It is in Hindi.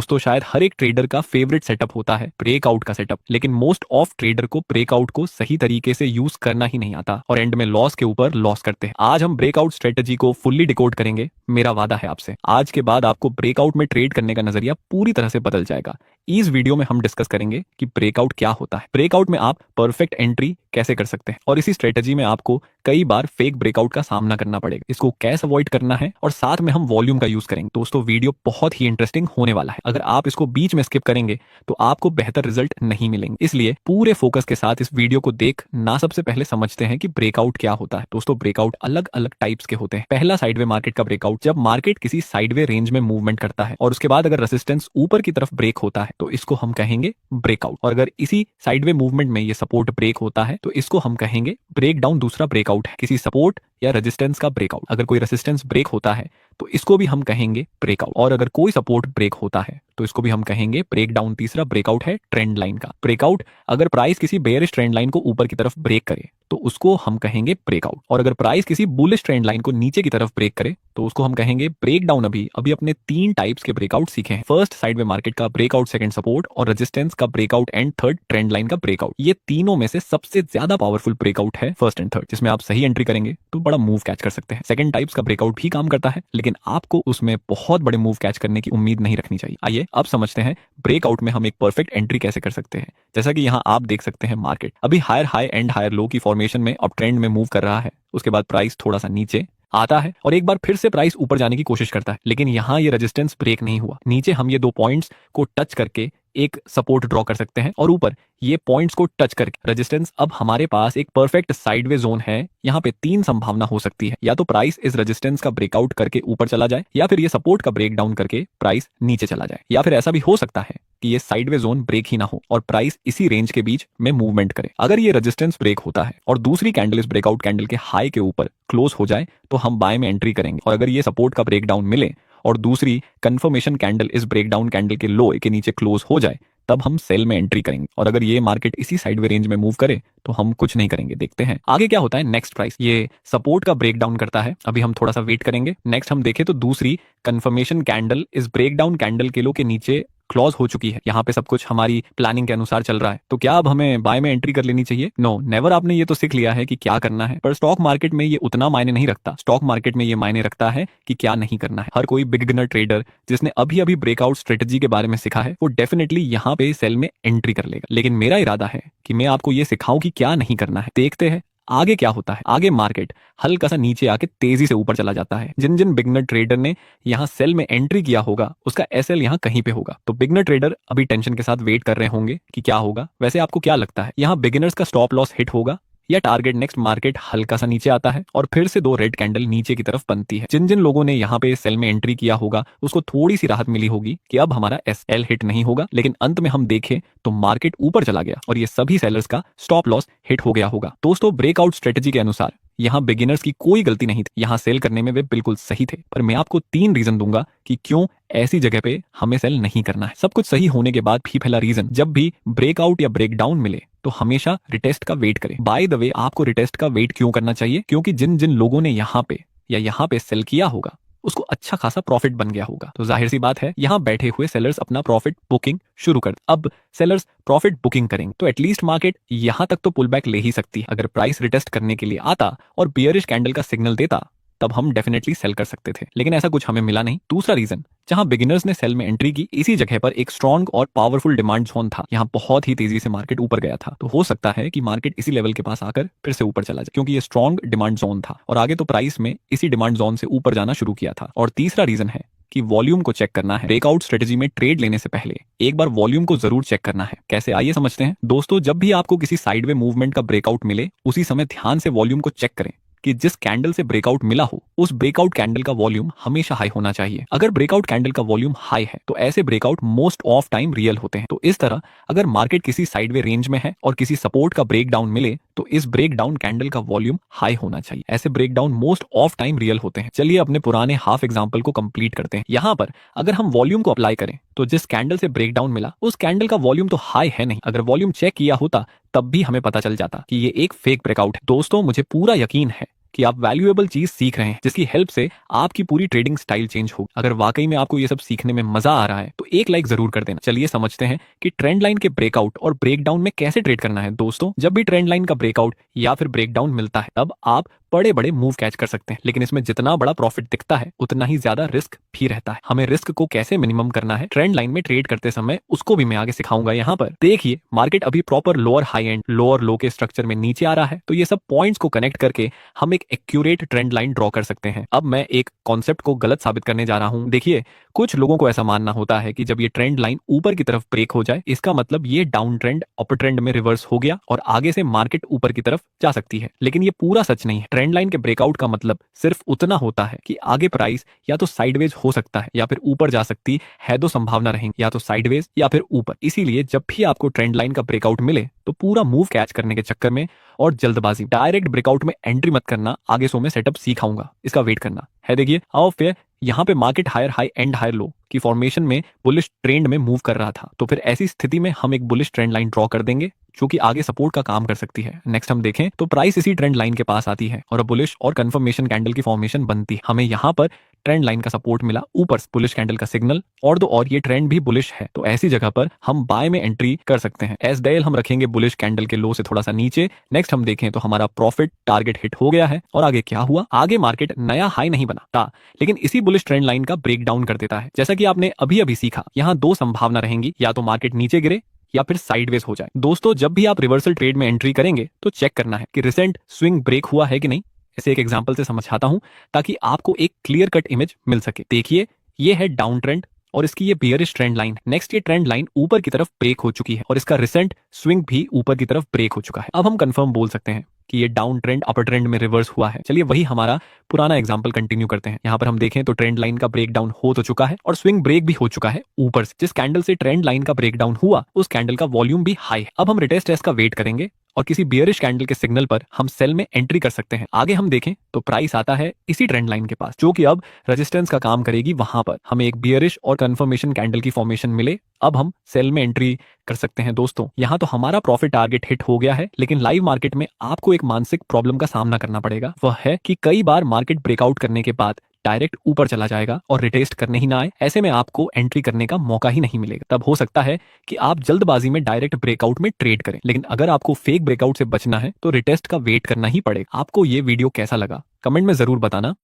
दोस्तों शायद हर एक ट्रेडर का फेवरेट सेटअप होता है ब्रेकआउट का सेटअप, लेकिन मोस्ट ऑफ ट्रेडर को ब्रेकआउट को सही तरीके से यूज करना ही नहीं आता और एंड में लॉस के ऊपर लॉस करते हैं। आज हम ब्रेकआउट स्ट्रेटजी को फुल्ली डिकोड करेंगे। मेरा वादा है आपसे, आज के बाद आपको ब्रेकआउट में ट्रेड करने का नजरिया पूरी तरह से बदल जाएगा। इस वीडियो में हम डिस्कस करेंगे कि ब्रेकआउट क्या होता है, ब्रेकआउट में आप परफेक्ट एंट्री कैसे कर सकते हैं और इसी स्ट्रेटजी में आपको कई बार फेक ब्रेकआउट का सामना करना पड़ेगा, इसको कैसे अवॉइड करना है और साथ में हम वॉल्यूम का यूज करेंगे। दोस्तों वीडियो बहुत ही इंटरेस्टिंग होने वाला है। अगर आप इसको बीच में स्किप करेंगे तो आपको बेहतर रिजल्ट नहीं मिलेंगे, इसलिए पूरे फोकस के साथ इस वीडियो को देख ना। सबसे पहले समझते हैं कि ब्रेकआउट क्या होता है। दोस्तों ब्रेकआउट अलग अलग टाइप्स के होते हैं। पहला साइडवे मार्केट का ब्रेकआउट, जब मार्केट किसी साइडवे रेंज में मूवमेंट करता है और उसके बाद अगर रेजिस्टेंस ऊपर की तरफ ब्रेक होता है तो इसको हम कहेंगे ब्रेकआउट, और अगर इसी साइडवे मूवमेंट में ये सपोर्ट ब्रेक होता है तो इसको हम कहेंगे ब्रेक डाउन। दूसरा ब्रेकआउट है किसी सपोर्ट या रेजिस्टेंस का ब्रेकआउट। अगर कोई रेजिस्टेंस ब्रेक होता है तो इसको भी हम कहेंगे ब्रेकआउट, और अगर कोई सपोर्ट ब्रेक होता है तो इसको भी हम कहेंगे ब्रेक डाउन। तीसरा ब्रेकआउट है ट्रेंड लाइन का ब्रेकआउट। अगर प्राइस किसी बेयरिश ट्रेंड लाइन को ऊपर की तरफ ब्रेक करे तो उसको हम कहेंगे ब्रेकआउट, और अगर प्राइस किसी बुलिश ट्रेंड लाइन को नीचे की तरफ ब्रेक करे तो उसको हम कहेंगे ब्रेक डाउन। अभी अपने 3 टाइप्स के ब्रेकआउट सीखे हैं। फर्स्ट साइडवे मार्केट का ब्रेकआउट, सेकंड सपोर्ट और रेजिस्टेंस का breakout and third trend line का ब्रेकआउट। ये तीनों में से सबसे ज्यादा पावरफुल ब्रेकआउट है फर्स्ट एंड थर्ड, जिसमें आप सही एंट्री करेंगे तो बड़ा मूव कैच कर सकते हैं। सेकंड टाइप्स का ब्रेकआउट भी काम करता है, लेकिन आपको उसमें बहुत बड़े मूव कैच करने की उम्मीद नहीं रखनी चाहिए। आइए अब समझते हैं ब्रेकआउट में हम एक परफेक्ट एंट्री कैसे कर सकते हैं। जैसा कि यहाँ आप देख सकते हैं, मार्केट अभी higher high and higher low की फॉर्मेशन में अब ट्रेंड में मूव कर रहा है। उसके बाद प्राइस थोड़ा सा नीचे आता है और एक बार फिर से प्राइस ऊपर जाने की कोशिश करता है, लेकिन यहाँ ये रेजिस्टेंस ब्रेक नहीं हुआ। नीचे हम ये 2 पॉइंट्स को टच करके एक सपोर्ट ड्रॉ कर सकते हैं और ऊपर ये पॉइंट्स को टच करके रेजिस्टेंस। अब हमारे पास एक परफेक्ट साइडवे जोन है। यहाँ पे 3 संभावना हो सकती है, या तो प्राइस इस रेजिस्टेंस का ब्रेकआउट करके ऊपर चला जाए, या फिर ये सपोर्ट का ब्रेक डाउन करके प्राइस नीचे चला जाए, या फिर ऐसा भी हो सकता है कि ये साइडवे जोन ब्रेक ही ना हो और प्राइस इसी रेंज के बीच में मूवमेंट करे। अगर ये रेजिस्टेंस ब्रेक होता है और दूसरी कैंडल इस ब्रेकआउट कैंडल के हाई के ऊपर क्लोज हो जाए तो हम बाय में एंट्री करेंगे, और अगर ये सपोर्ट का ब्रेक डाउन मिले और दूसरी कंफर्मेशन कैंडल इस ब्रेकडाउन कैंडल के लो के नीचे क्लोज हो जाए तब हम सेल में एंट्री करेंगे, और अगर ये मार्केट इसी साइडवे रेंज में मूव करे तो हम कुछ नहीं करेंगे। देखते हैं आगे क्या होता है। नेक्स्ट प्राइस ये सपोर्ट का ब्रेकडाउन करता है, अभी हम थोड़ा सा वेट करेंगे। नेक्स्ट हम देखें तो दूसरी कंफर्मेशन कैंडल इस ब्रेकडाउन कैंडल के लो के नीचे क्लोज हो चुकी है। यहाँ पे सब कुछ हमारी प्लानिंग के अनुसार चल रहा है, तो क्या अब हमें बाय में एंट्री कर लेनी चाहिए? No never. आपने ये तो सीख लिया है कि क्या करना है, पर स्टॉक मार्केट में ये उतना मायने नहीं रखता। स्टॉक मार्केट में ये मायने रखता है कि क्या नहीं करना है। हर कोई बिगिनर ट्रेडर जिसने अभी अभी ब्रेकआउट स्ट्रेटजी के बारे में सीखा है वो डेफिनेटली यहाँ पे सेल में एंट्री कर लेगा, लेकिन मेरा इरादा है कि मैं आपको ये सिखाऊं कि क्या नहीं करना है। देखते हैं आगे क्या होता है। आगे मार्केट हल्का सा नीचे आके तेजी से ऊपर चला जाता है। जिन जिन बिगनर ट्रेडर ने यहाँ सेल में एंट्री किया होगा उसका एसएल यहाँ कहीं पे होगा, तो बिगनर ट्रेडर अभी टेंशन के साथ वेट कर रहे होंगे कि क्या होगा। वैसे आपको क्या लगता है, यहाँ बिगिनर्स का स्टॉप लॉस हिट होगा या टारगेट? नेक्स्ट मार्केट हल्का सा नीचे आता है और फिर से 2 रेड कैंडल नीचे की तरफ बनती है। जिन जिन लोगों ने यहाँ पे सेल में एंट्री किया होगा उसको थोड़ी सी राहत मिली होगी कि अब हमारा एसएल हिट नहीं होगा, लेकिन अंत में हम देखें तो मार्केट ऊपर चला गया और ये सभी सेलर्स का स्टॉप लॉस हिट हो गया होगा। दोस्तों ब्रेकआउट स्ट्रेटजी के अनुसार यहाँ बिगिनर्स की कोई गलती नहीं थी, यहाँ सेल करने में वे बिल्कुल सही थे, पर मैं आपको 3 रीजन दूंगा कि क्यों ऐसी जगह पे हमें सेल नहीं करना है। सब कुछ सही होने के बाद भी पहला रीजन, जब भी ब्रेकआउट या ब्रेकडाउन मिले तो हमेशा रिटेस्ट का वेट करें। बाय द वे आपको रिटेस्ट का वेट क्यों करना चाहिए? क्योंकि जिन जिन लोगों ने यहाँ पे या यहाँ पे सेल किया होगा उसको अच्छा खासा प्रॉफिट बन गया होगा, तो जाहिर सी बात है यहाँ बैठे हुए सेलर्स अपना प्रॉफिट बुकिंग शुरू कर। अब सेलर्स प्रॉफिट बुकिंग करेंगे तो एटलीस्ट मार्केट यहाँ तक तो पुल बैक ले ही सकती है। अगर प्राइस रिटेस्ट करने के लिए आता और बियरिश कैंडल का सिग्नल देता तब हम डेफिनेटली सेल कर सकते थे, लेकिन ऐसा कुछ हमें मिला नहीं। दूसरा रीजन, जहां बिगिनर्स ने सेल में एंट्री की इसी जगह पर एक स्ट्रॉन्ग और पावरफुल डिमांड जोन था। यहाँ बहुत ही तेजी से मार्केट ऊपर गया था, तो हो सकता है कि मार्केट इसी लेवल के पास आकर फिर से ऊपर चला जाए, क्योंकि ये स्ट्रॉन्ग डिमांड जोन था और आगे तो प्राइस में इसी डिमांड जोन से ऊपर जाना शुरू किया था। और तीसरा रीजन है कि वॉल्यूम को चेक करना है। ब्रेकआउट स्ट्रेटजी में ट्रेड लेने से पहले एक बार वॉल्यूम को जरूर चेक करना है। कैसे, आइए समझते हैं। दोस्तों जब भी आपको किसी साइडवे मूवमेंट का ब्रेकआउट मिले उसी समय ध्यान से वॉल्यूम को चेक करें कि जिस कैंडल से ब्रेकआउट मिला हो उस ब्रेकआउट कैंडल का वॉल्यूम हमेशा हाई होना चाहिए। अगर ब्रेकआउट कैंडल का वॉल्यूम हाई है तो ऐसे breakout most of time real होते हैं। तो इस तरह अगर मार्केट किसी साइडवे रेंज में है और किसी सपोर्ट का ब्रेक डाउन मिले तो इस ब्रेक डाउन कैंडल का वॉल्यूम हाई होना चाहिए। ऐसे break down most of time real होते हैं। चलिए अपने पुराने हाफ एग्जांपल को कंप्लीट करते हैं। यहाँ पर अगर हम वॉल्यूम को अप्लाई करें तो जिस कैंडल से ब्रेक डाउन मिला उस कैंडल का वॉल्यूम तो हाई है नहीं। अगर वॉल्यूम चेक किया होता तब भी हमें पता चल जाता कि ये एक फेक ब्रेकआउट है। दोस्तों मुझे पूरा यकीन है कि आप वैल्यूएबल चीज सीख रहे हैं जिसकी हेल्प से आपकी पूरी ट्रेडिंग स्टाइल चेंज होगी। अगर वाकई में आपको ये सब सीखने में मजा आ रहा है तो एक लाइक जरूर कर देना। चलिए समझते हैं कि ट्रेंड लाइन के ब्रेकआउट और ब्रेकडाउन में कैसे ट्रेड करना है। दोस्तों, जब भी ट्रेंड लाइन का ब्रेकआउट या फिर ब्रेकडाउन मिलता है तब आप बड़े बड़े मूव कैच कर सकते हैं, लेकिन इसमें जितना बड़ा प्रॉफिट दिखता है उतना ही ज्यादा रिस्क भी रहता है। हमें रिस्क को कैसे मिनिमम करना है ट्रेंड लाइन में ट्रेड करते समय, उसको भी मैं आगे सिखाऊंगा। यहाँ पर देखिए, मार्केट अभी proper lower high and lower लो के स्ट्रक्चर में नीचे आ रहा है, तो ये सब पॉइंट्स को कनेक्ट करके हम एक एक्यूरेट ट्रेंड लाइन ड्रॉ कर सकते हैं। अब मैं एक कॉन्सेप्ट को गलत साबित करने जा रहा हूं। देखिए, कुछ लोगों को ऐसा मानना होता है कि जब ये ट्रेंड लाइन ऊपर की तरफ ब्रेक हो जाए इसका मतलब ये डाउन ट्रेंड अपर ट्रेंड में रिवर्स हो गया और आगे से मार्केट ऊपर की तरफ जा सकती है, लेकिन ये पूरा सच नहीं है। ट्रेंड लाइन के ब्रेकआउट का मतलब सिर्फ उतना होता है कि आगे प्राइस या तो साइडवेज हो सकता है या फिर ऊपर जा सकती है। दो संभावना रहेंगी, या तो साइडवेज या फिर ऊपर। इसीलिए जब भी आपको ट्रेंड लाइन का ब्रेकआउट मिले तो पूरा मूव कैच करने के चक्कर में और जल्दबाजी डायरेक्ट ब्रेकआउट में एंट्री मत करना। आगे सो मैं सेटअप सिखाऊंगा, इसका वेट करना है। देखिए, आओ फिर यहाँ पे market higher high and higher low की फॉर्मेशन में बुलिश ट्रेंड में मूव कर रहा था, तो फिर ऐसी स्थिति में हम एक बुलिश ट्रेंड लाइन ड्रॉ कर देंगे जो कि आगे सपोर्ट का काम कर सकती है। नेक्स्ट हम देखें तो प्राइस इसी ट्रेंड लाइन के पास आती है और बुलिश और कंफर्मेशन कैंडल की फॉर्मेशन बनती है। हमें यहाँ पर ट्रेंड लाइन का सपोर्ट मिला, ऊपर बुलिश कैंडल का सिग्नल, और ये ट्रेंड भी बुलिश है, तो ऐसी जगह पर हम बाय में एंट्री कर सकते हैं। एसडेएल हम रखेंगे बुलिश कैंडल के लो से थोड़ा सा नीचे। नेक्स्ट हम देखें तो हमारा प्रॉफिट टारगेट हिट हो गया है और आगे क्या हुआ, आगे मार्केट नया हाई नहीं बनाता लेकिन इसी बुलिश ट्रेंड लाइन का ब्रेक डाउन कर देता है। जैसा कि आपने अभी अभी सीखा, यहाँ दो संभावना रहेंगी, या तो मार्केट नीचे गिरे या फिर साइडवेज हो जाए। दोस्तों, जब भी आप रिवर्सल ट्रेड में एंट्री करेंगे तो चेक करना है कि रिसेंट स्विंग ब्रेक हुआ है कि नहीं। ऐसे एक एग्जांपल से समझाता हूं ताकि आपको एक क्लियर कट इमेज मिल सके। देखिए, ये है डाउन ट्रेंड और इसकी ये बियरिश ट्रेंड लाइन। नेक्स्ट ये ट्रेंड लाइन ऊपर की तरफ ब्रेक हो चुकी है और इसका रिसेंट स्विंग भी ऊपर की तरफ ब्रेक हो चुका है। अब हम कंफर्म बोल सकते हैं कि ये डाउन ट्रेंड अपर ट्रेंड में रिवर्स हुआ है। चलिए वही हमारा पुराना एग्जांपल कंटिन्यू करते हैं। यहाँ पर हम देखें तो ट्रेंड लाइन का ब्रेक डाउन हो तो चुका है और स्विंग ब्रेक भी हो चुका है ऊपर से। जिस कैंडल से ट्रेंड लाइन का ब्रेक डाउन हुआ उस कैंडल का वॉल्यूम भी हाई है। अब हम रिटेस्ट टेस्ट का वेट करेंगे और किसी बियरिश कैंडल के सिग्नल पर हम सेल में एंट्री कर सकते हैं। आगे हम देखें तो प्राइस आता है इसी ट्रेंड लाइन के पास जो कि अब रेजिस्टेंस का काम करेगी। वहां पर हमें एक बियरिश और कंफर्मेशन कैंडल की फॉर्मेशन मिले, अब हम सेल में एंट्री कर सकते हैं। दोस्तों, यहाँ तो हमारा प्रॉफिट टारगेट हिट हो गया है, लेकिन लाइव मार्केट में आपको एक मानसिक प्रॉब्लम का सामना करना पड़ेगा। वह है कि कई बार मार्केट ब्रेकआउट करने के बाद डायरेक्ट ऊपर चला जाएगा और रिटेस्ट करने ही ना आए। ऐसे में आपको एंट्री करने का मौका ही नहीं मिलेगा। तब हो सकता है कि आप जल्दबाजी में डायरेक्ट ब्रेकआउट में ट्रेड करें, लेकिन अगर आपको फेक ब्रेकआउट से बचना है तो रिटेस्ट का वेट करना ही पड़ेगा। आपको ये वीडियो कैसा लगा कमेंट में जरूर बताना।